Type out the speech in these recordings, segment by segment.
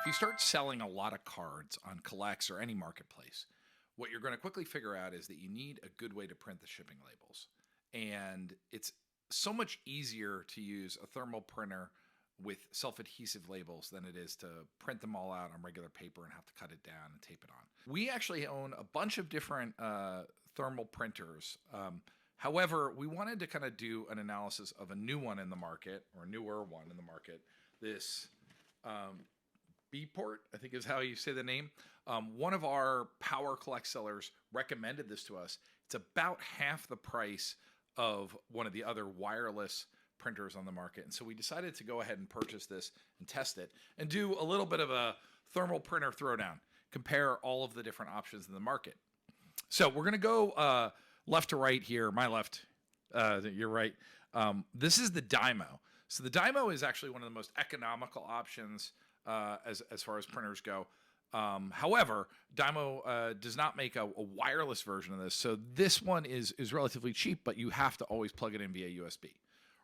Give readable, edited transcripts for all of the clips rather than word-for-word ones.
If you start selling a lot of cards on Collects or any marketplace, what you're going to quickly figure out is that you need a good way to print the shipping labels. And it's so much easier to use a thermal printer with self-adhesive labels than it is to print them all out on regular paper and have to cut it down and tape it on. We actually own a bunch of different thermal printers. However, we wanted to kind of do an analysis of a new one in the market, or a newer one in the market. This B-Port, I think is how you say the name. One of our Power Collect sellers recommended this to us. It's about half the price of one of the other wireless printers on the market. And so we decided to go ahead and purchase this and test it and do a little bit of a thermal printer throwdown, compare all of the different options in the market. So we're going to go left to right here. My left, your right. This is the Dymo. So the Dymo is actually one of the most economical options as far as printers go. However, Dymo does not make a wireless version of this. So this one is relatively cheap, but you have to always plug it in via USB.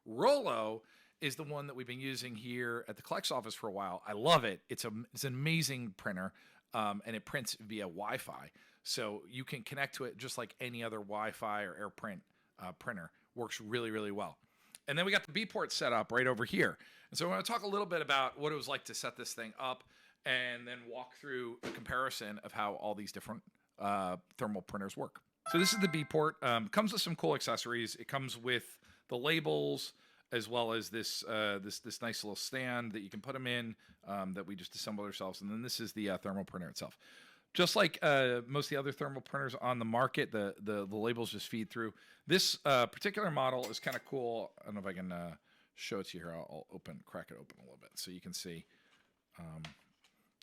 Rollo is the one that we've been using here at the Collects office for a while. I love it. It's an amazing printer, and it prints via Wi-Fi. So you can connect to it just like any other Wi-Fi or AirPrint printer. Works really, really well. And then we got the B-Port set up right over here. And so I want to talk a little bit about what it was like to set this thing up and then walk through a comparison of how all these different thermal printers work. So this is the B-Port. Comes with some cool accessories. It comes with the labels as well as this this nice little stand that you can put them in that we just assembled ourselves. And then this is the thermal printer itself. Just like most of the other thermal printers on the market, the labels just feed through. This particular model is kind of cool. I don't know if I can show it to you here. I'll crack it open a little bit so you can see.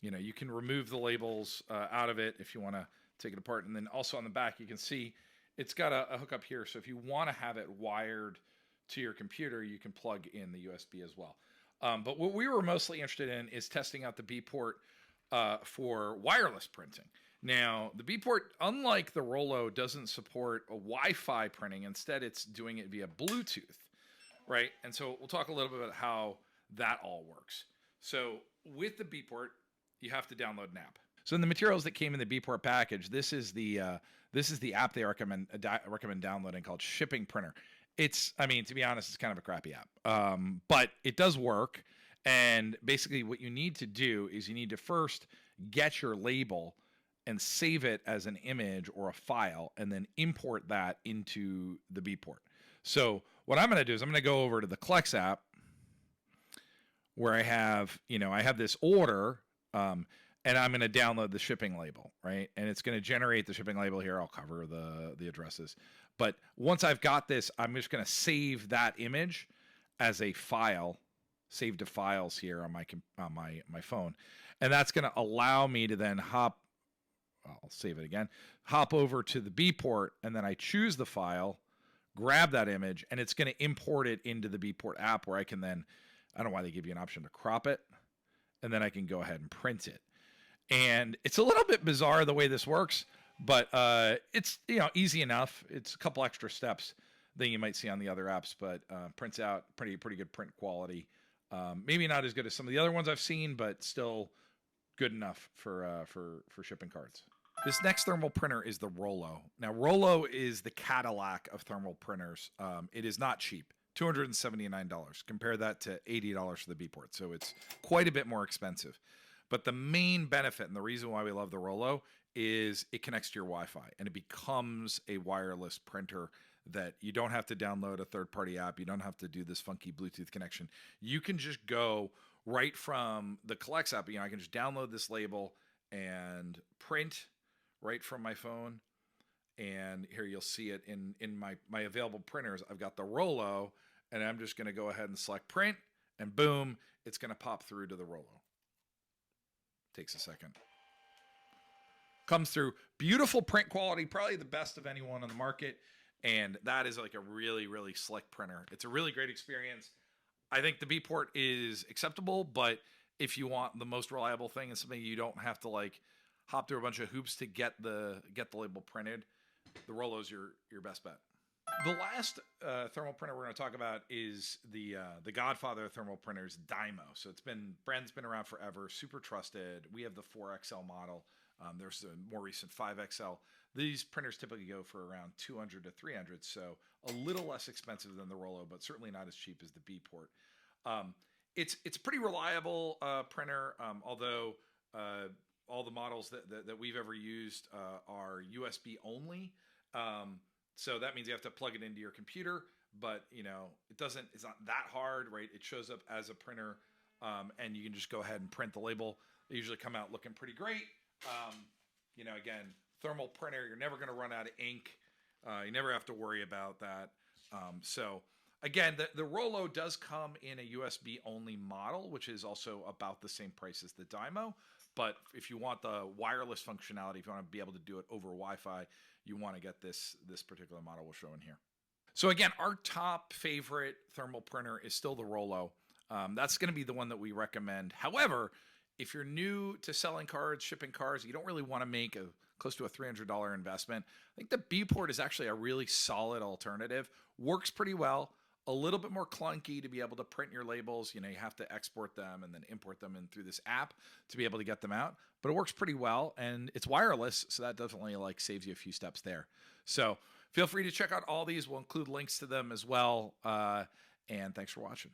You can remove the labels out of it if you want to take it apart. And then also on the back, you can see it's got a hook up here. So if you want to have it wired to your computer, you can plug in the USB as well. But what we were mostly interested in is testing out the B-Port for wireless printing. Now, the B-Port, unlike the Rollo, doesn't support a Wi-Fi printing. Instead, it's doing it via Bluetooth, right? And so we'll talk a little bit about how that all works. So with the B-Port, you have to download an app. So in the materials that came in the B-Port package, this is the app they recommend downloading called Shipping Printer. To be honest, it's kind of a crappy app, but it does work. And basically what you need to do is you need to first get your label and save it as an image or a file and then import that into the B-Port. So what I'm going to do is I'm going to go over to the Collects app where I have this order, and I'm going to download the shipping label, right? And it's going to generate the shipping label here. I'll cover the addresses. But once I've got this, I'm just going to save that image as a file, save to files here on my phone. And that's going to allow me to then hop over to the B-Port, and then I choose the file, grab that image, and it's going to import it into the B-Port app where I can then, I don't know why they give you an option to crop it, and then I can go ahead and print it. And it's a little bit bizarre the way this works, but it's easy enough. It's a couple extra steps than you might see on the other apps, but prints out pretty good print quality. Maybe not as good as some of the other ones I've seen, but still good enough for shipping cards. This next thermal printer is the Rollo. Now, Rollo is the Cadillac of thermal printers. It is not cheap. $279. Compare that to $80 for the B-Port. So it's quite a bit more expensive. But the main benefit and the reason why we love the Rollo is it connects to your Wi-Fi and it becomes a wireless printer that you don't have to download a third-party app. You don't have to do this funky Bluetooth connection. You can just go right from the Collects app. I can just download this label and print right from my phone. And here you'll see it in my available printers. I've got the Rollo, and I'm just going to go ahead and select print, and boom, it's going to pop through to the Rollo. Takes a second. Comes through. Beautiful print quality, probably the best of anyone on the market. And that is like a really, really slick printer. It's a really great experience. I think the B-Port is acceptable, but if you want the most reliable thing and something you don't have to like hop through a bunch of hoops to get the label printed, the Rollo's your best bet. The last thermal printer we're going to talk about is the godfather of thermal printers, Dymo. So brand's been around forever, super trusted. We have the 4XL model. There's the more recent 5XL. These printers typically go for around 200 to 300, so a little less expensive than the Rollo, but certainly not as cheap as the B port. It's a pretty reliable printer, although all the models that we've ever used are USB only. So that means you have to plug it into your computer, but it's not that hard, right? It shows up as a printer, and you can just go ahead and print the label. They usually come out looking pretty great. Again, thermal printer, you're never going to run out of ink. You never have to worry about that. So again, the Rollo does come in a USB only model, which is also about the same price as the Dymo. But if you want the wireless functionality, if you want to be able to do it over Wi-Fi, you want to get this particular model we're showing here. So again, our top favorite thermal printer is still the Rollo. That's going to be the one that we recommend. However, if you're new to selling cards, shipping cards, you don't really want to make close to a $300 investment, I think the B port is actually a really solid alternative. Works pretty well. A little bit more clunky to be able to print your labels. You have to export them and then import them in through this app to be able to get them out. But it works pretty well, and it's wireless, so that definitely saves you a few steps there. So feel free to check out all these. We'll include links to them as well. And thanks for watching.